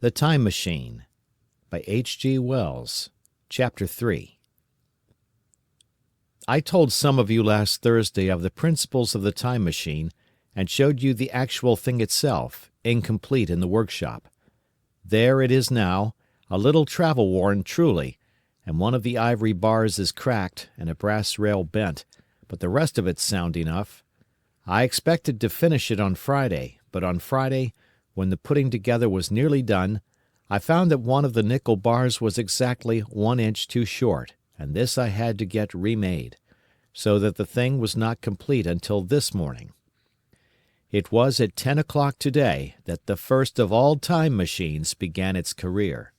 The Time Machine by H.G. Wells. Chapter 3. I told some of you last Thursday of the principles of the time machine and showed you the actual thing itself, incomplete in the workshop. There it is now, a little travel-worn truly, and one of the ivory bars is cracked and a brass rail bent, but the rest of it's sound enough. I expected to finish it on Friday, but on Friday, when the putting together was nearly done, I found that one of the nickel bars was exactly 1 inch too short, and this I had to get remade, so that the thing was not complete until this morning. It was at 10 o'clock today that the first of all time machines began its career.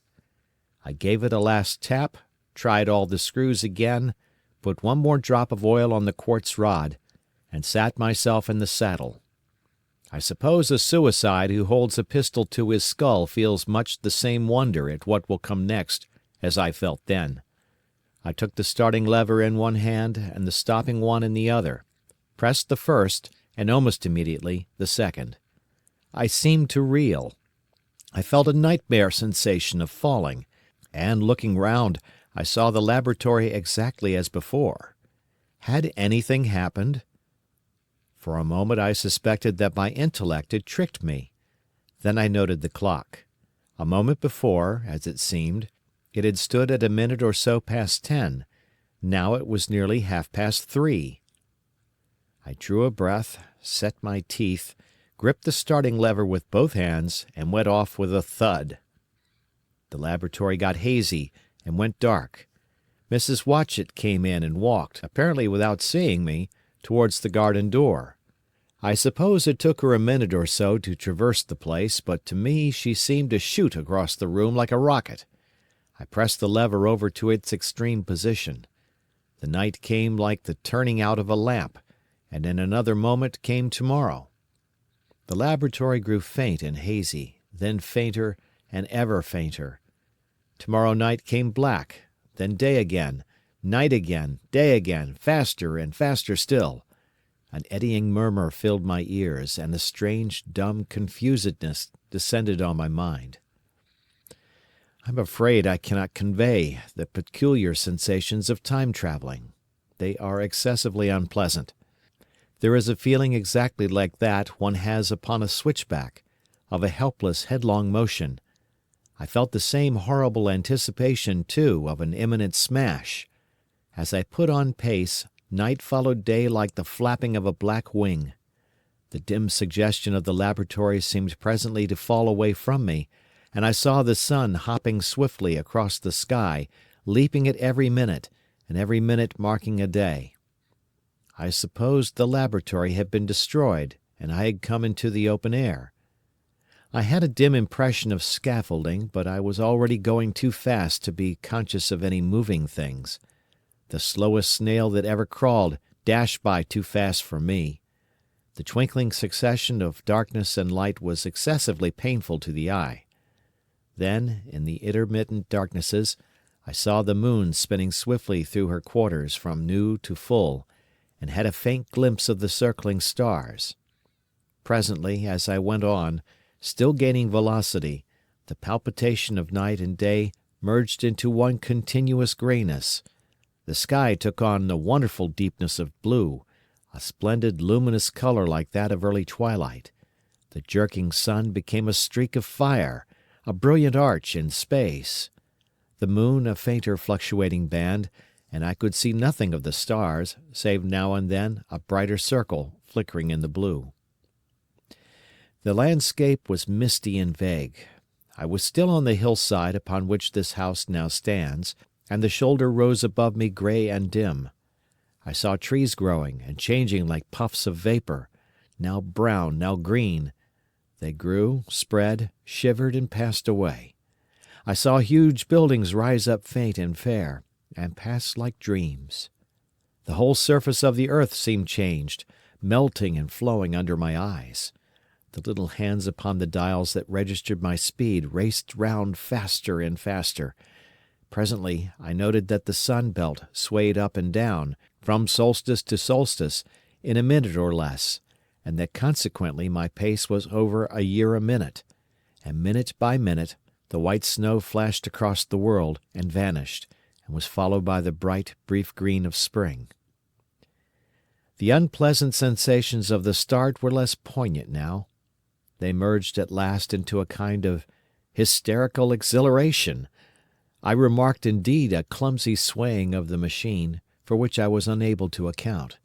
I gave it a last tap, tried all the screws again, put one more drop of oil on the quartz rod, and sat myself in the saddle. I suppose a suicide who holds a pistol to his skull feels much the same wonder at what will come next as I felt then. I took the starting lever in one hand and the stopping one in the other, pressed the first, and almost immediately the second. I seemed to reel. I felt a nightmare sensation of falling, and looking round, I saw the laboratory exactly as before. Had anything happened? For a moment I suspected that my intellect had tricked me. Then I noted the clock. A moment before, as it seemed, it had stood at a minute or so past 10. Now it was nearly 3:30. I drew a breath, set my teeth, gripped the starting lever with both hands, and went off with a thud. The laboratory got hazy and went dark. Mrs. Watchett came in and walked, apparently without seeing me, towards the garden door. I suppose it took her a minute or so to traverse the place, but to me she seemed to shoot across the room like a rocket. I pressed the lever over to its extreme position. The night came like the turning out of a lamp, and in another moment came tomorrow. The laboratory grew faint and hazy, then fainter and ever fainter. Tomorrow night came black, then day again, night again, day again, faster and faster still. An eddying murmur filled my ears, and a strange, dumb confusedness descended on my mind. I'm afraid I cannot convey the peculiar sensations of time travelling. They are excessively unpleasant. There is a feeling exactly like that one has upon a switchback, of a helpless, headlong motion. I felt the same horrible anticipation, too, of an imminent smash. As I put on pace, night followed day like the flapping of a black wing. The dim suggestion of the laboratory seemed presently to fall away from me, and I saw the sun hopping swiftly across the sky, leaping at every minute, and every minute marking a day. I supposed the laboratory had been destroyed, and I had come into the open air. I had a dim impression of scaffolding, but I was already going too fast to be conscious of any moving things. The slowest snail that ever crawled dashed by too fast for me. The twinkling succession of darkness and light was excessively painful to the eye. Then, in the intermittent darknesses, I saw the moon spinning swiftly through her quarters from new to full, and had a faint glimpse of the circling stars. Presently, as I went on, still gaining velocity, the palpitation of night and day merged into one continuous greyness. The sky took on a wonderful deepness of blue, a splendid luminous colour like that of early twilight. The jerking sun became a streak of fire, a brilliant arch in space. The moon a fainter fluctuating band, and I could see nothing of the stars, save now and then a brighter circle flickering in the blue. The landscape was misty and vague. I was still on the hillside upon which this house now stands, and the shoulder rose above me grey and dim. I saw trees growing and changing like puffs of vapour, now brown, now green. They grew, spread, shivered, and passed away. I saw huge buildings rise up faint and fair, and pass like dreams. The whole surface of the earth seemed changed, melting and flowing under my eyes. The little hands upon the dials that registered my speed raced round faster and faster. Presently I noted that the sun belt swayed up and down, from solstice to solstice, in a minute or less, and that consequently my pace was over a year a minute, and minute by minute The white snow flashed across the world and vanished, and was followed by the bright, brief green of spring. The unpleasant sensations of the start were less poignant now. They merged at last into a kind of hysterical exhilaration. I remarked indeed a clumsy swaying of the machine, for which I was unable to account.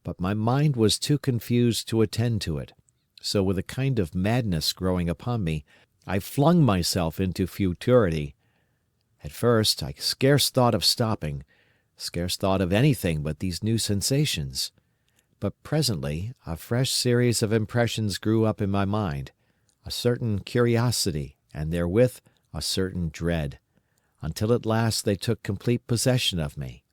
But my mind was too confused to attend to it, so with a kind of madness growing upon me, I flung myself into futurity. At first I scarce thought of stopping, scarce thought of anything but these new sensations. But presently a fresh series of impressions grew up in my mind, a certain curiosity and therewith a certain dread, until at last they took complete possession of me.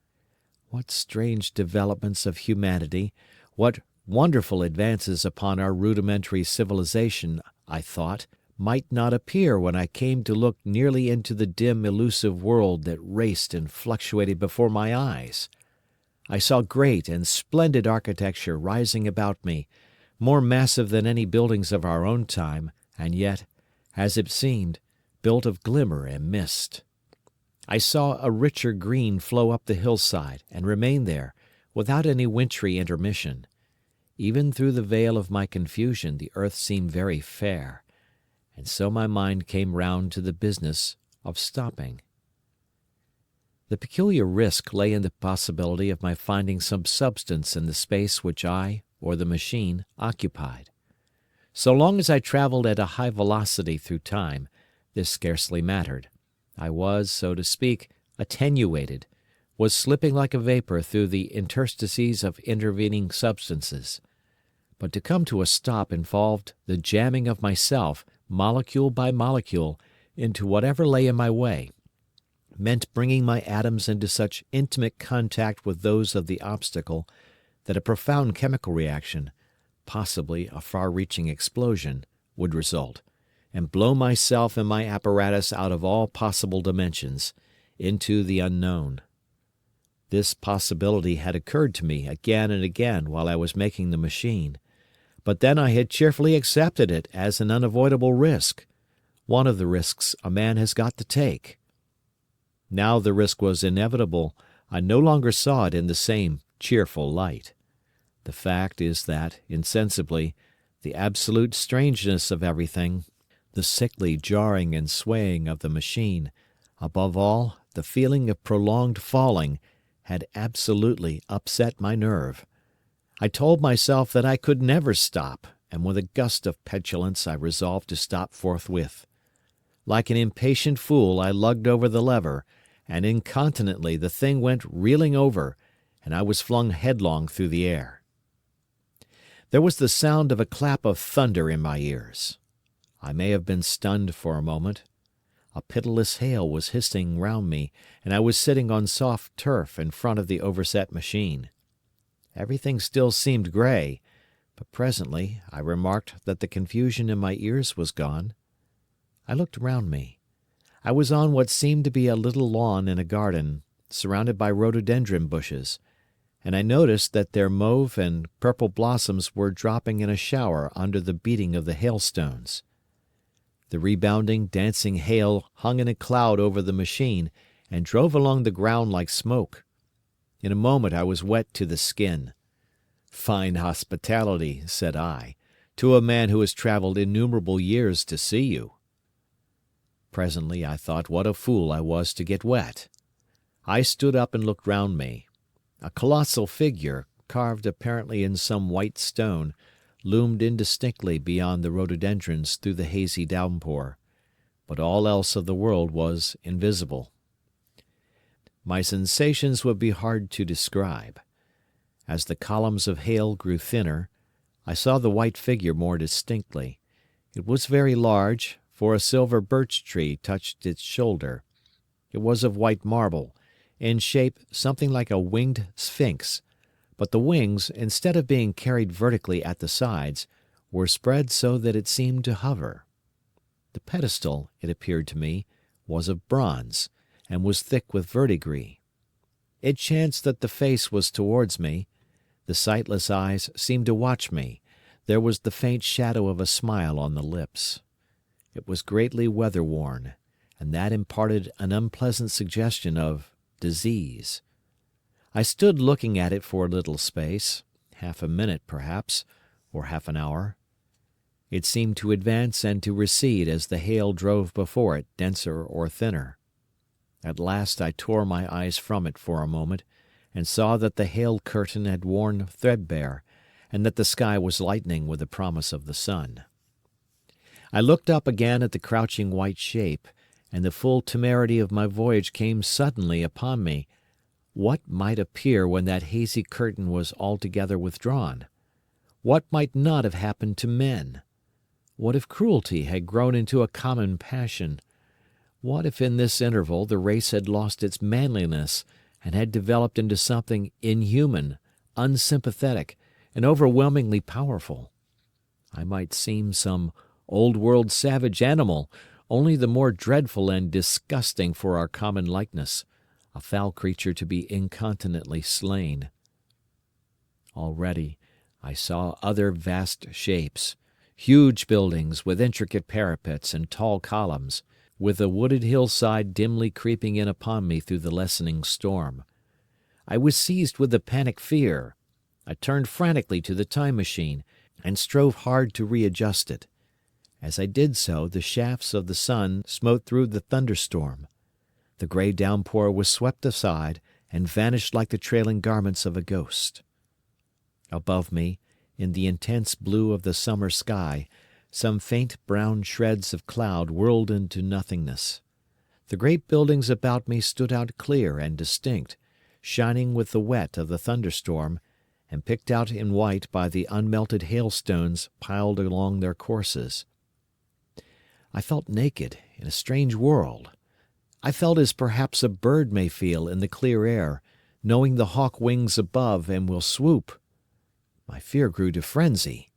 What strange developments of humanity, what wonderful advances upon our rudimentary civilization, I thought, might not appear when I came to look nearly into the dim elusive world that raced and fluctuated before my eyes. I saw great and splendid architecture rising about me, more massive than any buildings of our own time, and yet, as it seemed, built of glimmer and mist. I saw a richer green flow up the hillside and remain there, without any wintry intermission. Even through the veil of my confusion the earth seemed very fair, and so my mind came round to the business of stopping. The peculiar risk lay in the possibility of my finding some substance in the space which I, or the machine, occupied. So long as I travelled at a high velocity through time, this scarcely mattered. I was, so to speak, attenuated, was slipping like a vapour through the interstices of intervening substances. But to come to a stop involved the jamming of myself, molecule by molecule, into whatever lay in my way, meant bringing my atoms into such intimate contact with those of the obstacle that a profound chemical reaction, possibly a far-reaching explosion, would result, and blow myself and my apparatus out of all possible dimensions, into the unknown. This possibility had occurred to me again and again while I was making the machine, but then I had cheerfully accepted it as an unavoidable risk, one of the risks a man has got to take. Now the risk was inevitable, I no longer saw it in the same cheerful light. The fact is that, insensibly, the absolute strangeness of everything, the sickly jarring and swaying of the machine, above all, the feeling of prolonged falling, had absolutely upset my nerve. I told myself that I could never stop, and with a gust of petulance I resolved to stop forthwith. Like an impatient fool I lugged over the lever, and incontinently the thing went reeling over, and I was flung headlong through the air. There was the sound of a clap of thunder in my ears. I may have been stunned for a moment. A pitiless hail was hissing round me, and I was sitting on soft turf in front of the overset machine. Everything still seemed grey, but presently I remarked that the confusion in my ears was gone. I looked round me. I was on what seemed to be a little lawn in a garden, surrounded by rhododendron bushes, and I noticed that their mauve and purple blossoms were dropping in a shower under the beating of the hailstones. The rebounding, dancing hail hung in a cloud over the machine and drove along the ground like smoke. In a moment I was wet to the skin. "Fine hospitality," said I, "to a man who has travelled innumerable years to see you." Presently I thought what a fool I was to get wet. I stood up and looked round me. A colossal figure, carved apparently in some white stone, loomed indistinctly beyond the rhododendrons through the hazy downpour, but all else of the world was invisible. My sensations would be hard to describe. As the columns of hail grew thinner, I saw the white figure more distinctly. It was very large, for a silver birch tree touched its shoulder. It was of white marble, in shape something like a winged sphinx, but the wings, instead of being carried vertically at the sides, were spread so that it seemed to hover. The pedestal, it appeared to me, was of bronze, and was thick with verdigris. It chanced that the face was towards me. The sightless eyes seemed to watch me. There was the faint shadow of a smile on the lips. It was greatly weather-worn, and that imparted an unpleasant suggestion of disease. I stood looking at it for a little space, half a minute perhaps, or half an hour. It seemed to advance and to recede as the hail drove before it, denser or thinner. At last I tore my eyes from it for a moment, and saw that the hail curtain had worn threadbare, and that the sky was lightening with the promise of the sun. I looked up again at the crouching white shape, and the full temerity of my voyage came suddenly upon me. What might appear when that hazy curtain was altogether withdrawn? What might not have happened to men? What if cruelty had grown into a common passion? What if in this interval the race had lost its manliness and had developed into something inhuman, unsympathetic, and overwhelmingly powerful? I might seem some old-world savage animal, only the more dreadful and disgusting for our common likeness, a foul creature to be incontinently slain. Already I saw other vast shapes, huge buildings with intricate parapets and tall columns, with a wooded hillside dimly creeping in upon me through the lessening storm. I was seized with a panic fear. I turned frantically to the Time Machine, and strove hard to readjust it. As I did so, the shafts of the sun smote through the thunderstorm. The grey downpour was swept aside and vanished like the trailing garments of a ghost. Above me, in the intense blue of the summer sky, some faint brown shreds of cloud whirled into nothingness. The great buildings about me stood out clear and distinct, shining with the wet of the thunderstorm, and picked out in white by the unmelted hailstones piled along their courses. I felt naked in a strange world. I felt as perhaps a bird may feel in the clear air, knowing the hawk wings above and will swoop. My fear grew to frenzy.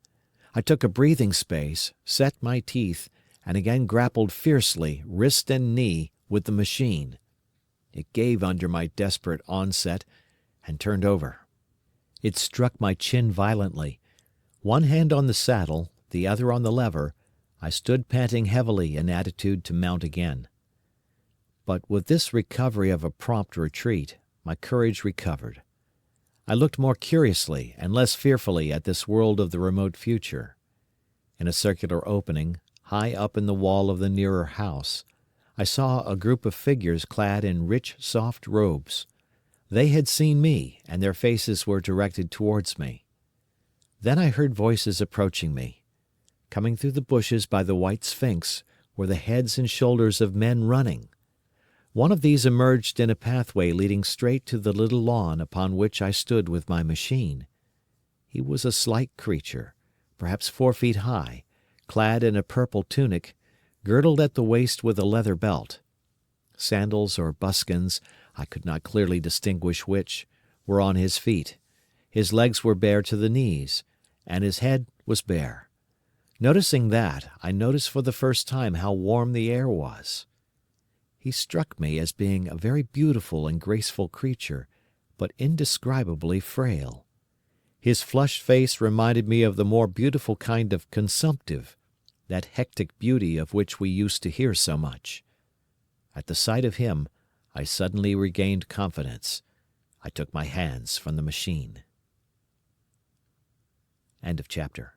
I took a breathing space, set my teeth, and again grappled fiercely, wrist and knee, with the machine. It gave under my desperate onset, and turned over. It struck my chin violently. One hand on the saddle, the other on the lever, I stood panting heavily in attitude to mount again. But with this recovery of a prompt retreat, my courage recovered. I looked more curiously and less fearfully at this world of the remote future. In a circular opening, high up in the wall of the nearer house, I saw a group of figures clad in rich, soft robes. They had seen me, and their faces were directed towards me. Then I heard voices approaching me. Coming through the bushes by the white sphinx were the heads and shoulders of men running. One of these emerged in a pathway leading straight to the little lawn upon which I stood with my machine. He was a slight creature, perhaps 4 feet high, clad in a purple tunic, girdled at the waist with a leather belt. Sandals or buskins, I could not clearly distinguish which, were on his feet. His legs were bare to the knees, and his head was bare. Noticing that, I noticed for the first time how warm the air was. He struck me as being a very beautiful and graceful creature, but indescribably frail. His flushed face reminded me of the more beautiful kind of consumptive, that hectic beauty of which we used to hear so much. At the sight of him, I suddenly regained confidence. I took my hands from the machine. End of chapter.